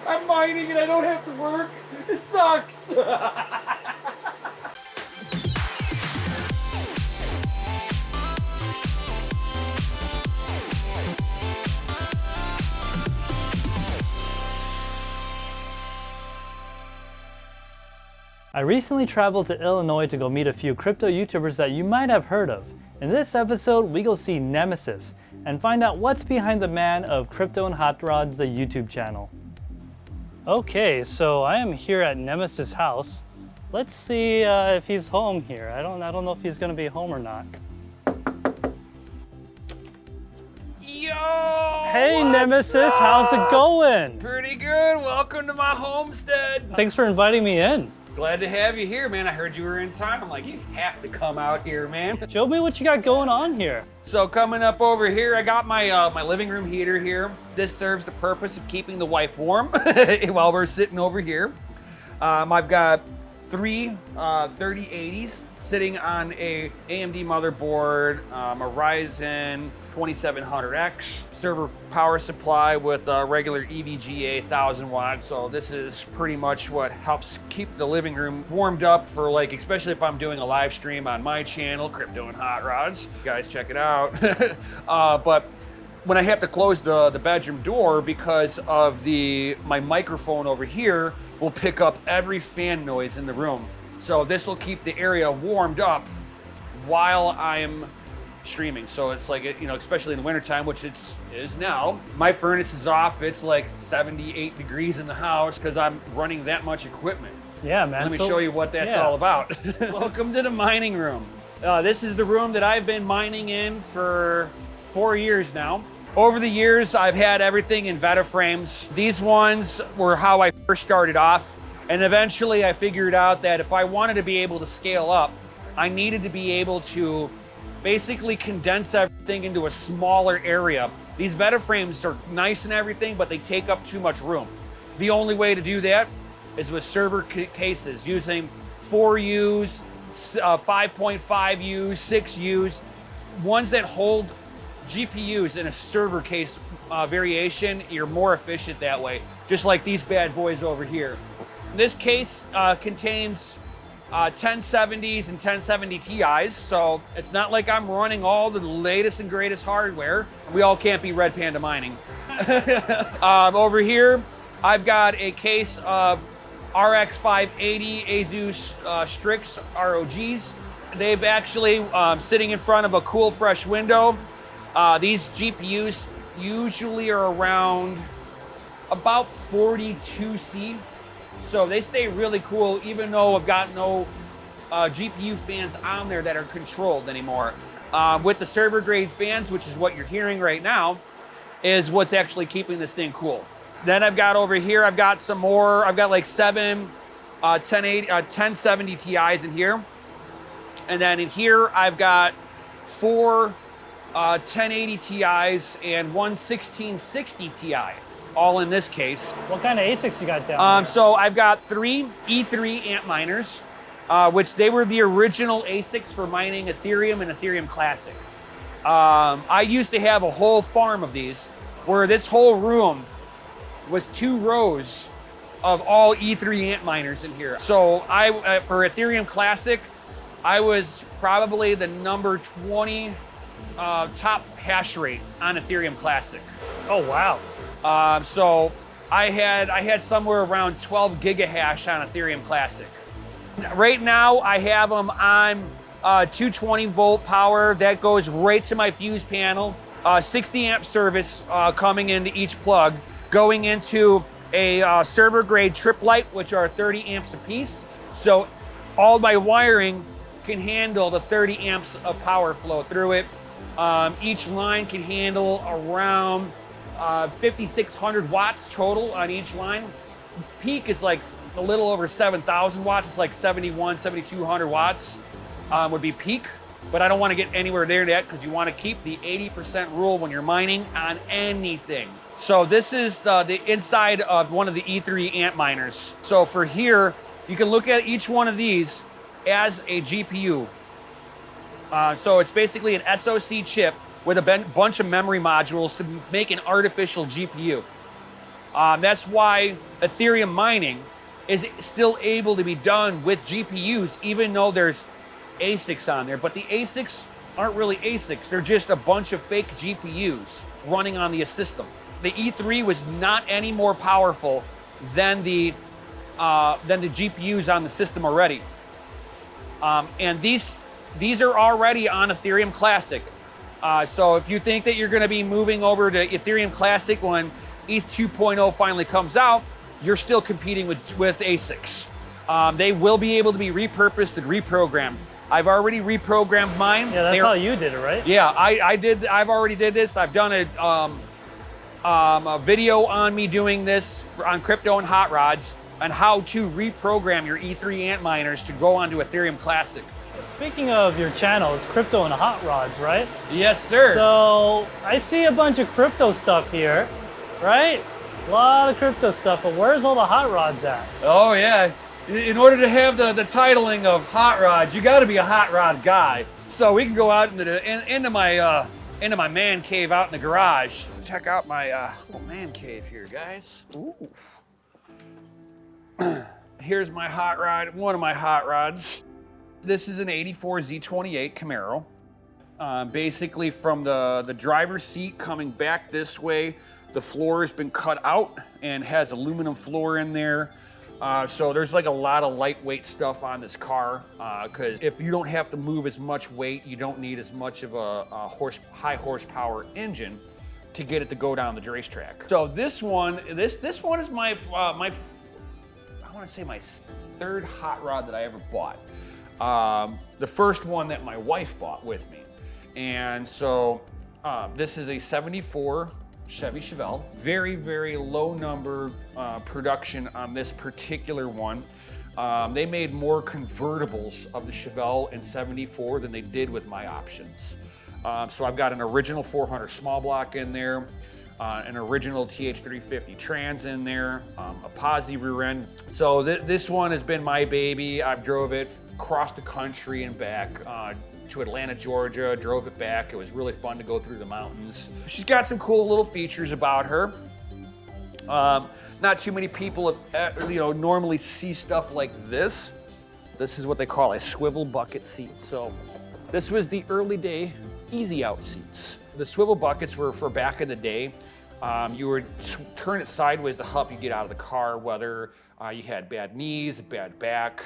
I'm mining and I don't have to work. It sucks. I recently traveled to Illinois to go meet a few crypto YouTubers that you might have heard of. In this episode, we go see Nemisist and find out what's behind the man of Crypto and Hot Rods, the YouTube channel. Okay, so I am here at Nemisist's house. Let's see if he's home here. I don't know if he's gonna be home or not. Yo! Hey Nemisist, how's it going? Pretty good. Welcome to my homestead. Thanks for inviting me in. Glad to have you here, man. I heard you were in town. I'm like, you have to come out here, man. Show me what you got going on here. So coming up over here, I got my my living room heater here. This serves the purpose of keeping the wife warm while we're sitting over here. I've got three 3080s sitting on a AMD motherboard, a Ryzen 2700X server power supply with a regular EVGA 1000 watts. So this is pretty much what helps keep the living room warmed up for, like, especially if I'm doing a live stream on my channel, Crypto and Hot Rods. You guys check it out. But when I have to close the bedroom door because of my microphone over here will pick up every fan noise in the room. So this will keep the area warmed up while I'm streaming. So it's like, you know, especially in the wintertime, which it is now. My furnace is off. It's like 78 degrees in the house because I'm running that much equipment. Yeah, man. Let me show you what that's all about. Welcome to the mining room. This is the room that I've been mining in for 4 years now. Over the years, I've had everything in Veta frames. These ones were how I first started off. And eventually I figured out that if I wanted to be able to scale up, I needed to be able to basically condense everything into a smaller area. These Veta frames are nice and everything, but they take up too much room. The only way to do that is with server cases using 4Us, 5.5Us, 6Us, ones that hold GPUs in a server case variation. You're more efficient that way, just like these bad boys over here. This case contains 1070s and 1070 Ti's, so it's not like I'm running all the latest and greatest hardware. We all can't be Red Panda mining. Over here, I've got a case of RX 580 ASUS Strix ROGs. They've actually sitting in front of a cool, fresh window. These GPUs usually are around about 42C. So they stay really cool, even though I've got no GPU fans on there that are controlled anymore. With the server grade fans, which is what you're hearing right now, is what's actually keeping this thing cool. Then I've got over here, I've got some more, I've got like 7 1070 Ti's in here. And then in here, I've got 4 1080 Ti's and 1 1660 Ti. All in this case. What kind of ASICs you got down there? So I've got 3 E3 amp miners, which they were the original ASICs for mining Ethereum and Ethereum Classic. I used to have a whole farm of these, where this whole room was 2 rows of all E3 amp miners in here. So for Ethereum Classic, I was probably the number 20 top hash rate on Ethereum Classic. Oh, wow. So I had somewhere around 12 gigahash on Ethereum Classic. Right now I have them on 220 volt power that goes right to my fuse panel. 60 amp service coming into each plug, going into a server grade trip light, which are 30 amps a piece. So all my wiring can handle the 30 amps of power flow through it. Each line can handle around 5,600 watts total on each line. Peak is like a little over 7,000 watts. It's like 7,200 watts would be peak, but I don't want to get anywhere near that because you want to keep the 80% rule when you're mining on anything. So this is the inside of one of the E3 amp miners. So for here, you can look at each one of these as a GPU. So it's basically an SoC chip with a bunch of memory modules to make an artificial GPU. That's why Ethereum mining is still able to be done with GPUs, even though there's ASICs on there. But the ASICs aren't really ASICs. They're just a bunch of fake GPUs running on the system. The E3 was not any more powerful than the GPUs on the system already. And these are already on Ethereum Classic. So if you think that you're going to be moving over to Ethereum Classic when ETH 2.0 finally comes out, you're still competing with ASICs. They will be able to be repurposed and reprogrammed. I've already reprogrammed mine. Yeah, that's how you did it, right? Yeah, I've already did this. I've done a video on me doing this on crypto and hot rods on how to reprogram your E3 ant miners to go onto Ethereum Classic. Speaking of your channel, it's crypto and hot rods, right? Yes, sir. So I see a bunch of crypto stuff here, right? A lot of crypto stuff, but where's all the hot rods at? Oh yeah. In order to have the titling of hot rods, you got to be a hot rod guy. So we can go out into my man cave out in the garage. Check out my little man cave here, guys. Ooh. Here's my hot rod, one of my hot rods. This is an 84 Z28 Camaro. Basically from the driver's seat coming back this way, the floor has been cut out and has aluminum floor in there. So there's like a lot of lightweight stuff on this car, because if you don't have to move as much weight, you don't need as much of a high horsepower engine to get it to go down the racetrack. So this one is my I want to say my third hot rod that I ever bought. The first one that my wife bought with me, and so this is a '74 Chevy Chevelle. Very, very low number production on this particular one. They made more convertibles of the Chevelle in '74 than they did with my options. So I've got an original 400 small block in there, an original TH350 trans in there, a posi rear end. So this one has been my baby. I've drove it across the country and back. To Atlanta, Georgia, drove it back. It was really fun to go through the mountains. She's got some cool little features about her. Not too many people normally see stuff like this. This is what they call a swivel bucket seat. So this was the early day easy out seats. The swivel buckets were for back in the day. You would turn it sideways to help you get out of the car, whether you had bad knees, bad back,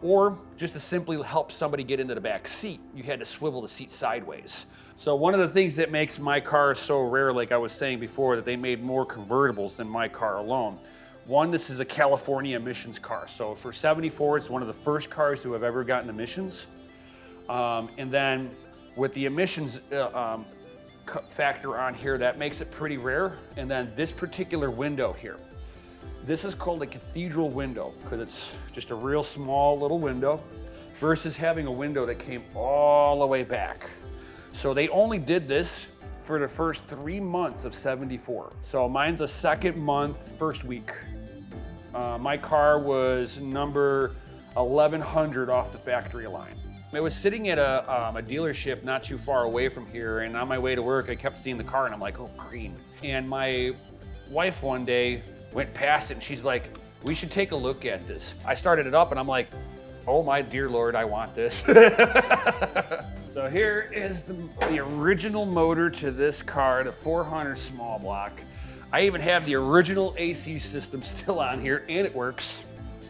or just to simply help somebody get into the back seat. You had to swivel the seat sideways. So one of the things that makes my car so rare, like I was saying before, that they made more convertibles than my car alone. One, this is a California emissions car. So for '74, it's one of the first cars to have ever gotten emissions. And then with the emissions factor on here, that makes it pretty rare. And then this particular window here, this is called a cathedral window because it's just a real small little window versus having a window that came all the way back. So they only did this for the first 3 months of '74. So mine's a second month, first week. My car was number 1100 off the factory line. I was sitting at a dealership not too far away from here, and on my way to work, I kept seeing the car, and I'm like, oh, green. And my wife one day went past it, and she's like, we should take a look at this. I started it up, and I'm like, oh my dear Lord, I want this. So here is the original motor to this car, the 400 small block. I even have the original AC system still on here, and it works.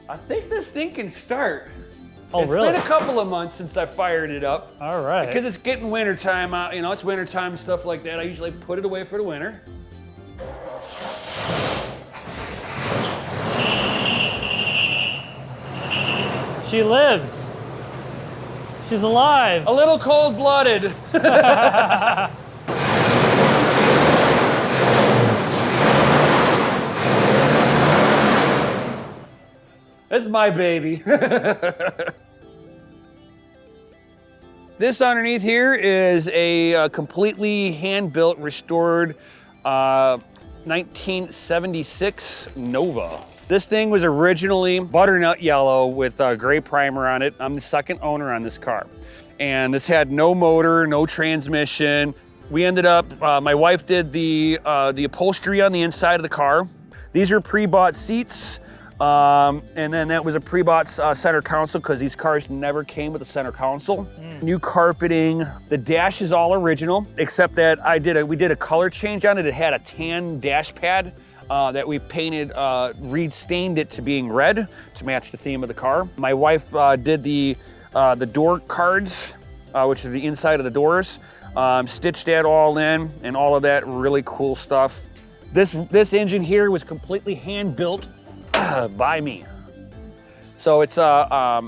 I think this thing can start. Oh, really? It's been a couple of months since I fired it up. All right. Because it's getting wintertime out, it's wintertime and stuff like that. I usually put it away for the winter. She lives. She's alive. A little cold-blooded. This is my baby. This underneath here is a completely hand-built, restored 1976 Nova. This thing was originally butternut yellow with a gray primer on it. I'm the second owner on this car. And this had no motor, no transmission. We ended up, my wife did the upholstery on the inside of the car. These are pre-bought seats. And then that was a pre-bought center console because these cars never came with a center console. New carpeting. The dash is all original, except that we did a color change on it. It had a tan dash pad that we painted, re-stained it to being red to match the theme of the car. My wife did the door cards, which are the inside of the doors, stitched that all in, and all of that really cool stuff. This engine here was completely hand built by me. So it's a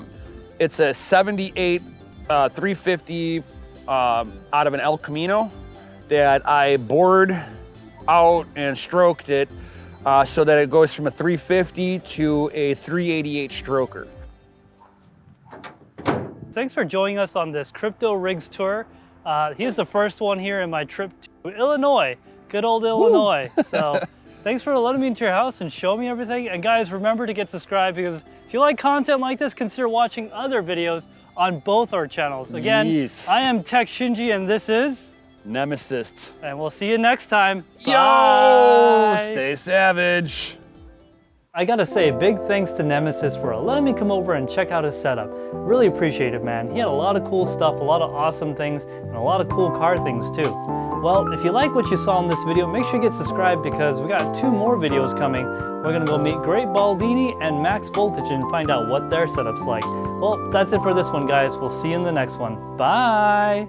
78 350 out of an El Camino that I bored out and stroked it so that it goes from a 350 to a 388 stroker. Thanks for joining us on this Crypto Rigs tour. He's the first one here in my trip to Illinois, good old Illinois. So thanks for letting me into your house and show me everything. And guys, remember to get subscribed, because if you like content like this, consider watching other videos on both our channels. Again, yes. I am TekShinji and this is Nemisist. And we'll see you next time. Yo, Bye. Stay savage. I gotta say, big thanks to Nemisist for letting me come over and check out his setup. Really appreciate it, man. He had a lot of cool stuff, a lot of awesome things, and a lot of cool car things too. Well, if you like what you saw in this video, make sure you get subscribed because we got 2 more videos coming. We're gonna go meet Great Baldini and Max Voltage and find out what their setup's like. Well, that's it for this one, guys. We'll see you in the next one. Bye!